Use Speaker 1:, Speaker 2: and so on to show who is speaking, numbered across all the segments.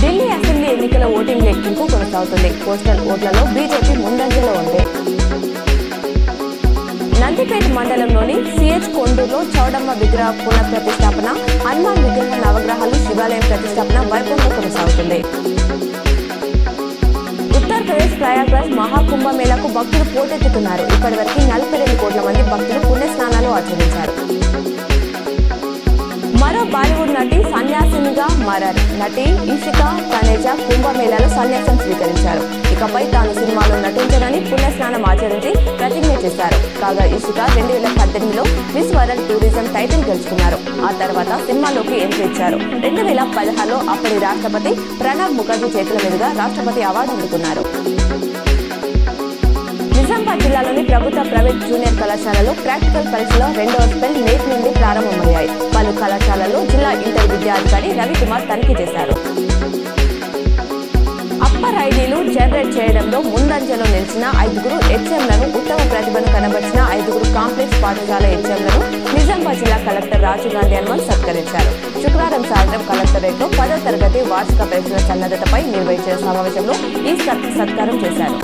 Speaker 1: Delhi assembly ఎన్నికల voting లెక్కింపు కొనసాగుతుంది. పోస్టల్ ఓట్లలో బీజేపీ ముందంజలో ఉంది. నందిపేట మండలంలోని సిహెచ్ కొండూరులో చౌడమ్మ విగ్రహ పునఃప్రతిష్టాపన, హనుమాన్ విగ్రహ నవగ్రహాలు శివాలయం ప్రతిష్టాపన వైభవంగా కొనసాగుతుంది. ఉత్తరప్రదేశ్ ప్రయాగ్రాజ్ మహాకుంభమేళాకు భక్తులు పోటెత్తుతున్నారు. ఇప్పటివరకు 42 కోట్ల మంది భక్తులు పుణ్యస్నానాలు ఆచరించారు. మరో బాలీవుడ్ నటి సన్యాసినిగా మారారు. నటి ఇషికా తనేజా కుంభమేళాలో సన్యాసం స్వీకరించారు. ఇకపై తాను సినిమాలో నటించనని పుణ్యస్నానం ఆచరించి ప్రతిజ్ఞ చేశారు. కాగా ఇషికా 2018లో మిస్ వరల్డ్ టూరిజం టైటిల్ గెలుచుకున్నారు. ఆ తర్వాత సినిమాలోకి ఎంట్రీ ఇచ్చారు. 2016లో అప్పటి రాష్ట్రపతి ప్రణబ్ ముఖర్జీ చేతుల మీదుగా రాష్ట్రపతి అవార్డు అందుకున్నారు. నిజామాబాద్ జిల్లాలోని ప్రభుత్వ ప్రైవేట్ జూనియర్ కళాశాలలో ప్రాక్టికల్ పరీక్షలో 2వ స్పెల్ నేటి నుండి ప్రారంభమయ్యాయి. పలు కళాశాలల్లో జిల్లా ఇంటర్ విద్యాధికారి రవికుమార్ తనిఖీ చేశారు. అప్పర్ ఐడీలు జనరేట్ చేయడంలో ముందంజలో నిలిచిన 5 హెచ్ఎంలను, ఉత్తమ ప్రతిభను కనబర్చిన 5 కాంప్లెక్స్ పాఠశాల హెచ్ఎంలను నిజామాబాద్ జిల్లా కలెక్టర్ రాజీవ్ గాంధీ హనుమంత్ సత్కరించారు. శుక్రవారం సాయంత్రం కలెక్టరేట్లో 10వ తరగతి వార్షిక పరీక్షల సన్నద్ధతపై నిర్వహించిన సమావేశంలో ఈ సత్కారం చేశారు.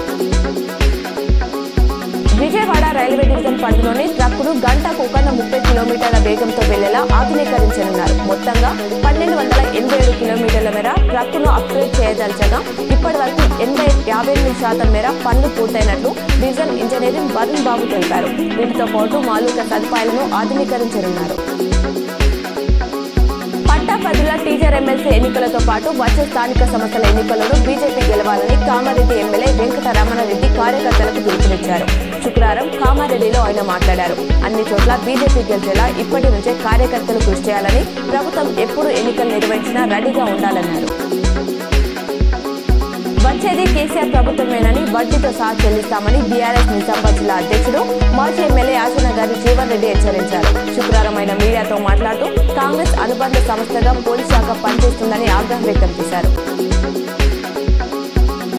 Speaker 1: విజయవాడ రైల్వే డివిజన్ పరిధిలోని ట్రక్కును గంటకు 30 కిలోమీటర్ల వేగంతో వెళ్లేలా ఆధునీకరించనున్నారు. మొత్తంగా 1287 కిలోమీటర్ల మేర ట్రక్కును అప్గ్రేడ్ చేయదలచగా ఇప్పటి వరకు 58% మేర పనులు పూర్తయినట్లు డివిజన్ ఇంజనీరింగ్ వరుణ్ బాబు తెలిపారు. వీటితో పాటు మౌలిక సదుపాయాలను ఆధునీకరించనున్నారు. పట్టభద్రుల టీచర్ ఎమ్మెల్సీ ఎన్నికలతో పాటు వచ్చే స్థానిక సంస్థల ఎన్నికలను బీజేపీ గెలవాలని కామారెడ్డి ఎమ్మెల్యే వెంకటరమణారెడ్డి కార్యకర్తలకు పిలుపునిచ్చారు. శుక్రవారం కామారెడ్డిలో ఆయన మాట్లాడారు. అన్ని చోట్ల బీజేపీ గెలిచేలా ఇప్పటి నుంచే కార్యకర్తలు కృషి చేయాలని, ప్రభుత్వం ఎప్పుడు ఎన్నికలు నిర్వహించినా రెడీగా ఉండాలన్నారు. వచ్చేది కేసీఆర్ ప్రభుత్వమేనని, వడ్డీతో సహా చెల్లిస్తామని బీఆర్ఎస్ నిజామాబాద్ జిల్లా అధ్యక్షుడు మాజీ ఎమ్మెల్యే ఆచనగారి జీవన్ రెడ్డి హెచ్చరించారు. శుక్రవారం ఆయన మీడియాతో మాట్లాడుతూ కాంగ్రెస్ అనుబంధ సంస్థగా పోలీస్ శాఖ పనిచేస్తుందని ఆగ్రహం వ్యక్తం చేశారు.